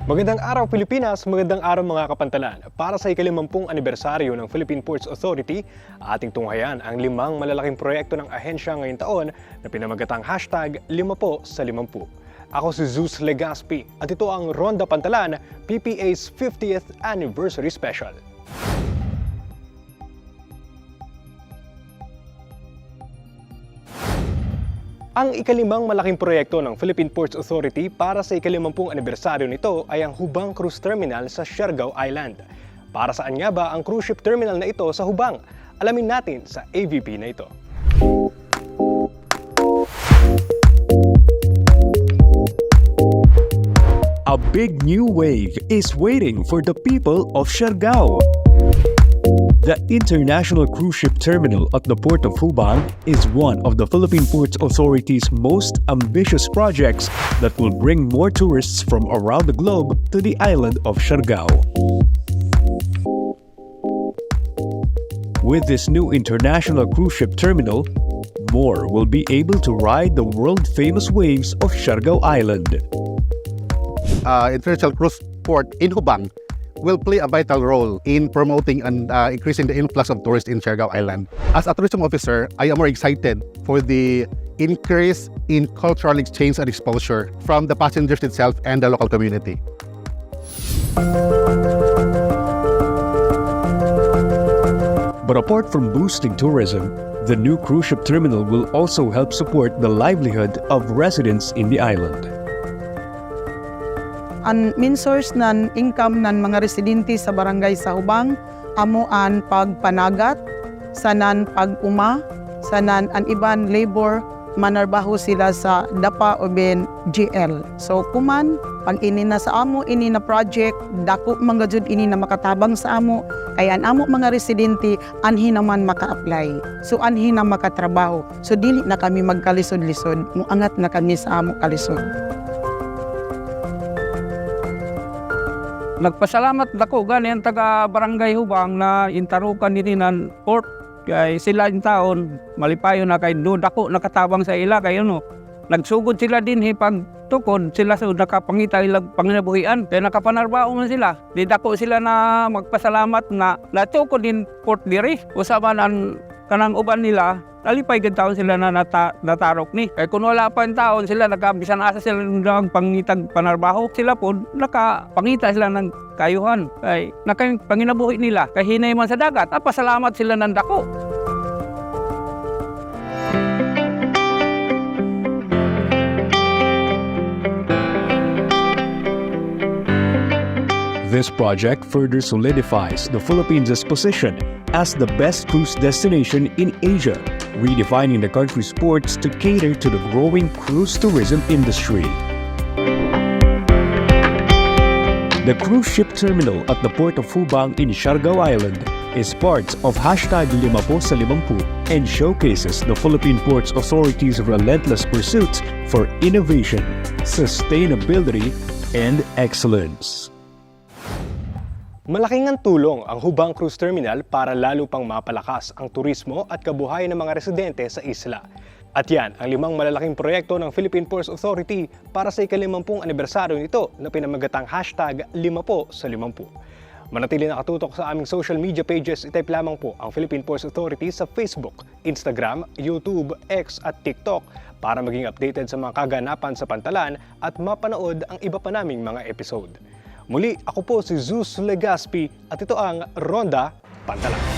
Magandang araw Pilipinas, magandang araw mga kapantalan. Para sa ika-50 anibersaryo ng Philippine Ports Authority, ating tunghayan ang 5 malalaking proyekto ng ahensya ngayong taon na pinamagatang #5po-sa-50. Ako si Zeus Legaspi at ito ang Ronda Pantalan, PPA's 50th Anniversary Special. Ang ika-5 malaking proyekto ng Philippine Ports Authority para sa ika-50 anibersaryo nito ay ang Hubang Cruise Terminal sa Siargao Island. Para saan nga ba ang cruise ship terminal na ito sa Hubang? Alamin natin sa AVP na ito. A big new wave is waiting for the people of Siargao. The International Cruise Ship Terminal at the Port of Hubang is one of the Philippine Ports Authority's most ambitious projects that will bring more tourists from around the globe to the island of Siargao. With this new international cruise ship terminal, more will be able to ride the world-famous waves of Siargao Island. International Cruise Port in Hubang will play a vital role in promoting and increasing the influx of tourists in Siargao Island. As a tourism officer, I am more excited for the increase in cultural exchange and exposure from the passengers itself and the local community. But apart from boosting tourism, the new cruise ship terminal will also help support the livelihood of residents in the island. Ang main source ng income ng mga residente sa barangay sa Hubang amo ang pagpanagat, sanan pag-uma, sanan ang iban labor manarbaho sila sa DAPA o ben GL. So kuman pag ini na sa amo ini na project dako mga jud ini na makatabang sa amo kay ang amo mga residente anhi naman maka-apply. So anhi na makatrabaho. So dili na kami magkalisod-lisod, muangat na kami sa amo kalisod. Nagpasalamat ako gani ang taga Barangay Hubang na intarukan nini ng port kay sila in taon malipayon na kay do dako nakatabang sa ila kay ano nagsugod sila din pag tukod sila sa nakapangita ilang panginabuhian kay nakapanarbao man sila di dako sila na magpasalamat na natukod din port diri usama ng kanang uban nila nalipay gid taon sila na natarok ni kay kun wala pa yung taon sila nagabisan asa sila ng pangitag panarbaho sila po nakapangita sila ng kayuhan kay nakapanginabuhi nila kay hinay man sa dagat pasalamat sila ng dako. This project further solidifies the Philippines' position as the best cruise destination in Asia, redefining the country's ports to cater to the growing cruise tourism industry. The cruise ship terminal at the Port of Hubang in Siargao Island is part of #5po-sa-50 and showcases the Philippine Ports Authority's relentless pursuit for innovation, sustainability, and excellence. Malaking ang tulong ang Hubang Cruise Terminal para lalo pang mapalakas ang turismo at kabuhayan ng mga residente sa isla. At yan ang 5 malalaking proyekto ng Philippine Ports Authority para sa ika-50 anibersaryo nito na pinamagatang #5po-sa-50. Manatili nakatutok sa aming social media pages, itype lamang po ang Philippine Ports Authority sa Facebook, Instagram, YouTube, X at TikTok para maging updated sa mga kaganapan sa pantalan at mapanood ang iba pa naming mga episode. Muli, ako po si Zeus Legaspi at ito ang Ronda Pantalan.